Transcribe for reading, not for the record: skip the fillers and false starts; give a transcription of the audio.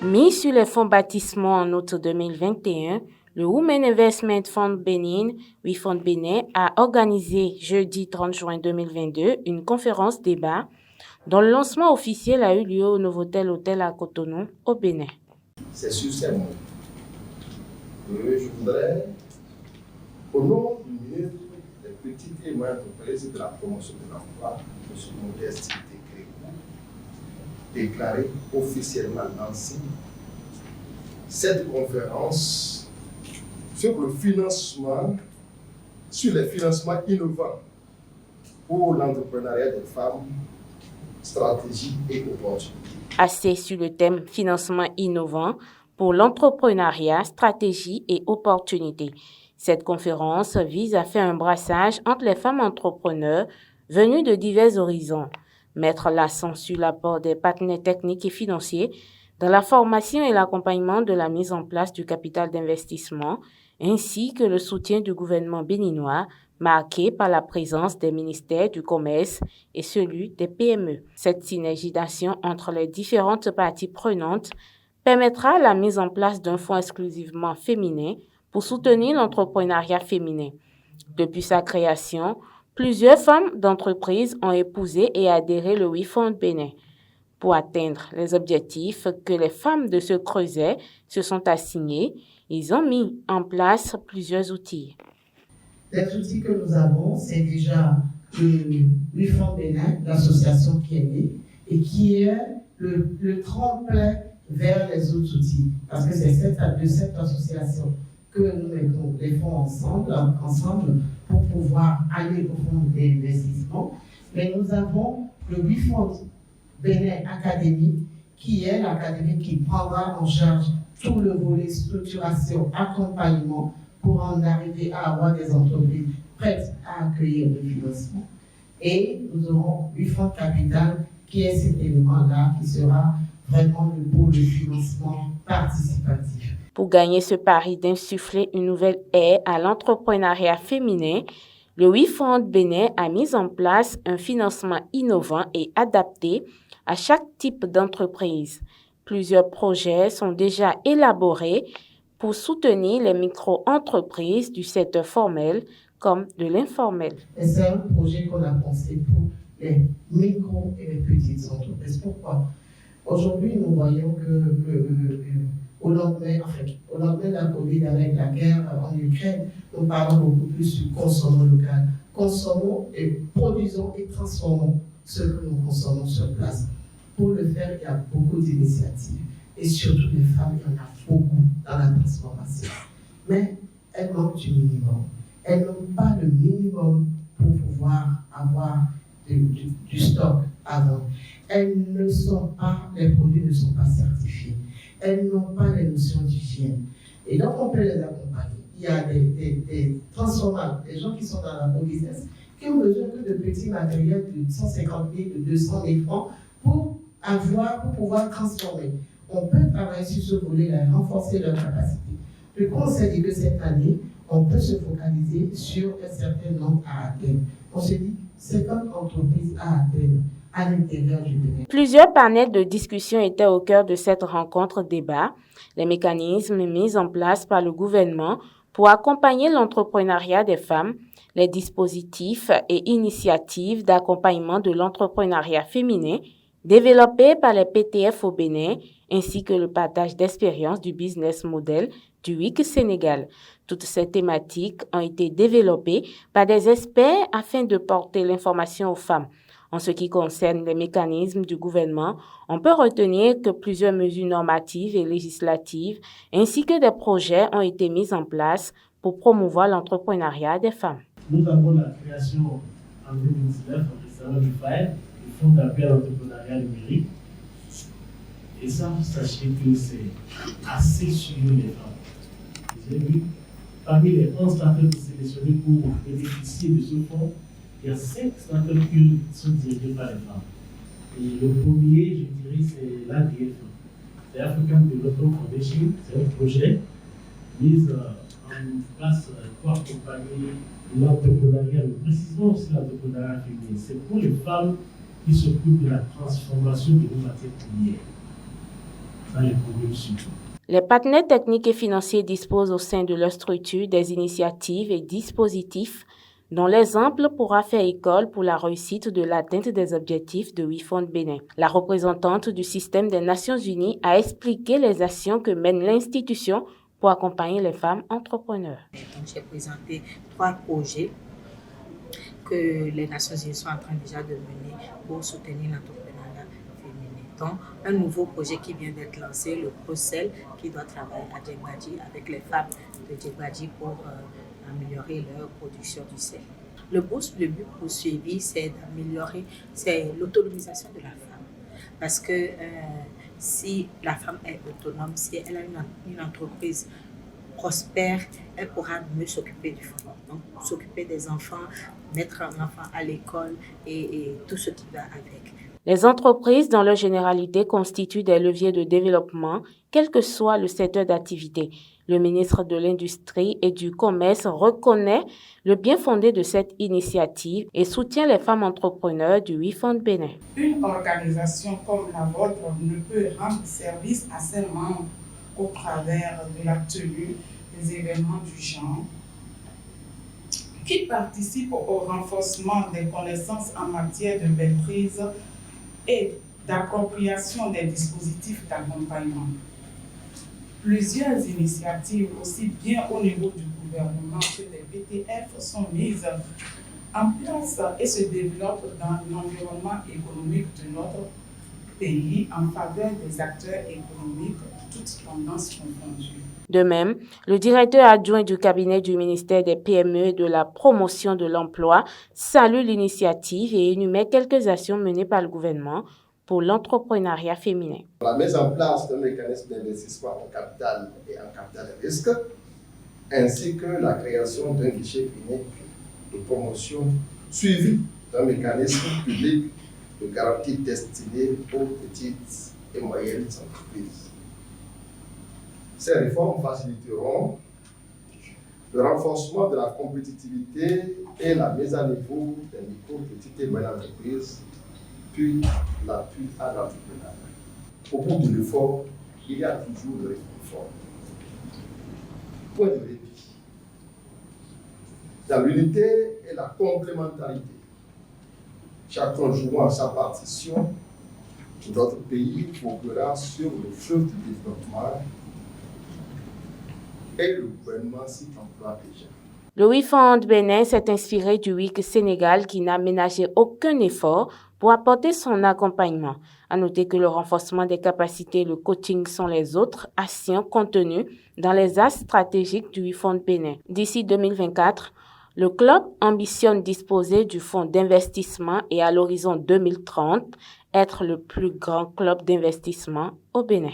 Mis sur les fonds baptismaux en août 2021, le Women Investment Fund Benin, WIFOND Bénin, a organisé jeudi 30 juin 2022 une conférence débat dont le lancement officiel a eu lieu au Novotel Hôtel à Cotonou, au Bénin. C'est sur ces mots que je voudrais, au nom du ministre des Petites et Moyennes Entreprises et de la Promotion de l'Emploi, M. Modeste Tékékou, déclarer officiellement lancée cette conférence sur le financement, sur les financements innovants pour l'entrepreneuriat des femmes, stratégies et opportunités. Axé sur le thème financement innovant pour l'entrepreneuriat, stratégie et opportunités. Cette conférence vise à faire un brassage entre les femmes entrepreneurs venues de divers horizons, mettre l'accent sur l'apport des partenaires techniques et financiers dans la formation et l'accompagnement de la mise en place du capital d'investissement, ainsi que le soutien du gouvernement béninois, marqué par la présence des ministères du Commerce et celui des PME. Cette synergie d'action entre les différentes parties prenantes permettra la mise en place d'un fonds exclusivement féminin pour soutenir l'entrepreneuriat féminin. Depuis sa création, plusieurs femmes d'entreprise ont épousé et adhéré le WIFOND Bénin. Pour atteindre les objectifs que les femmes de ce creuset se sont assignés, ils ont mis en place plusieurs outils. Les outils que nous avons, c'est déjà le WIFOND Bénin, l'association qui est née, et qui est le tremplin vers les autres outils. Parce que c'est de cette association que nous mettons les fonds ensemble pour pouvoir aller au fond des investissements. Mais nous avons le WIFOND Bénin Académie, qui est l'académie qui prendra en charge tout le volet structuration, accompagnement, pour en arriver à avoir des entreprises prêtes à accueillir le financement. Et nous aurons WIFOND Capital, qui est cet élément-là, qui sera vraiment le pôle de financement participatif. Pour gagner ce pari d'insuffler une nouvelle ère à l'entrepreneuriat féminin, le WIFOND Bénin a mis en place un financement innovant et adapté à chaque type d'entreprise. Plusieurs projets sont déjà élaborés pour soutenir les micro-entreprises du secteur formel comme de l'informel. C'est un projet qu'on a pensé pour les micro et les petites entreprises. Pourquoi? Aujourd'hui, nous voyons que au lendemain de la Covid, avec la guerre en Ukraine, nous parlons beaucoup plus du consommons local. Consommons et produisons et transformons ce que nous consommons sur place. Pour le faire, il y a beaucoup d'initiatives. Et surtout les femmes, il y en a beaucoup dans la transformation. Mais elles manquent du minimum. Elles n'ont pas le minimum pour pouvoir avoir du stock à vendre. Les produits ne sont pas certifiés. Elles n'ont pas les notions d'hygiène. Et donc, on peut les accompagner. Il y a des transformateurs, des gens qui sont dans l'agro-business, qui ont besoin que de petits matériels de 150 000, de 200 000 francs pour pouvoir transformer. On peut travailler sur ce volet-là, renforcer leur capacité. Du coup, on s'est dit que cette année, on peut se focaliser sur un certain nombre à atteindre. On s'est dit 50 entreprises à atteindre à l'intérieur du Bénin. Plusieurs panels de discussion étaient au cœur de cette rencontre débat. Les mécanismes mis en place par le gouvernement pour accompagner l'entrepreneuriat des femmes, les dispositifs et initiatives d'accompagnement de l'entrepreneuriat féminin développés par les PTF au Bénin, ainsi que le partage d'expériences du business model du WIC Sénégal. Toutes ces thématiques ont été développées par des experts afin de porter l'information aux femmes. En ce qui concerne les mécanismes du gouvernement, on peut retenir que plusieurs mesures normatives et législatives ainsi que des projets ont été mis en place pour promouvoir l'entrepreneuriat des femmes. Nous avons la création en 2019 récemment du FAED, le Fonds d'appui à l'entrepreneuriat numérique. Et ça, sachez que c'est assez sur les femmes. Vous avez vu, parmi les 11 startups sélectionnées pour bénéficier de ce fonds, il y a 5 startups qui sont dirigées par les femmes. Et le premier, je dirais, c'est l'ADF. C'est African Development Foundation. C'est un projet mis en place pour accompagner l'entrepreneuriat, mais précisément aussi l'entrepreneuriat féminin. C'est pour les femmes qui s'occupent de la transformation de nos matières premières. dans les communes surtout. Les partenaires techniques et financiers disposent au sein de leur structure des initiatives et dispositifs dont l'exemple pourra faire école pour la réussite de l'atteinte des objectifs de WIFOND Bénin. La représentante du système des Nations Unies a expliqué les actions que mène l'institution pour accompagner les femmes entrepreneurs. Donc, j'ai présenté 3 projets que les Nations Unies sont en train déjà de mener pour soutenir l'entrepreneuriat féminin. Donc, un nouveau projet qui vient d'être lancé, le ProCell, qui doit travailler à Djegwadji avec les femmes de Djegwadji pour améliorer leur production du sel. Le but poursuivi, c'est d'améliorer, c'est l'autonomisation de la femme. Parce que si la femme est autonome, si elle a une entreprise prospère, elle pourra mieux s'occuper du foyer. Donc, s'occuper des enfants, mettre un enfant à l'école et tout ce qui va avec. Les entreprises, dans leur généralité, constituent des leviers de développement, quel que soit le secteur d'activité. Le ministre de l'Industrie et du Commerce reconnaît le bien fondé de cette initiative et soutient les femmes entrepreneurs du WIFOND Bénin. Une organisation comme la vôtre ne peut rendre service à ses membres au travers de la tenue des événements du genre qui participent au renforcement des connaissances en matière de maîtrise et d'appropriation des dispositifs d'accompagnement. Plusieurs initiatives, aussi bien au niveau du gouvernement que des PTF, sont mises en place et se développent dans l'environnement économique de notre pays en faveur des acteurs économiques, toutes tendances confondues. De même, le directeur adjoint du cabinet du ministère des PME et de la promotion de l'emploi salue l'initiative et énumère quelques actions menées par le gouvernement pour l'entrepreneuriat féminin. La mise en place d'un mécanisme d'investissement en capital et en capital de risque, ainsi que la création d'un guichet unique de promotion suivi d'un mécanisme public de garantie destiné aux petites et moyennes entreprises. Ces réformes faciliteront le renforcement de la compétitivité et la mise à niveau des micro, petites et moyennes entreprises, puis l'appui à l'entrepreneuriat. Au bout de l'effort, il y a toujours le réconfort. Point de répit. Dans l'unité et la complémentarité, chacun jouant sa partition, notre pays progressera sur le fleuve du développement et le gouvernement s'y emploie déjà. Le WIFOND Bénin s'est inspiré du WIC Sénégal qui n'a ménagé aucun effort pour apporter son accompagnement. À noter que le renforcement des capacités et le coaching sont les autres actions contenues dans les axes stratégiques du WIFOND Bénin. D'ici 2024, le club ambitionne disposer du fonds d'investissement et à l'horizon 2030, être le plus grand club d'investissement au Bénin.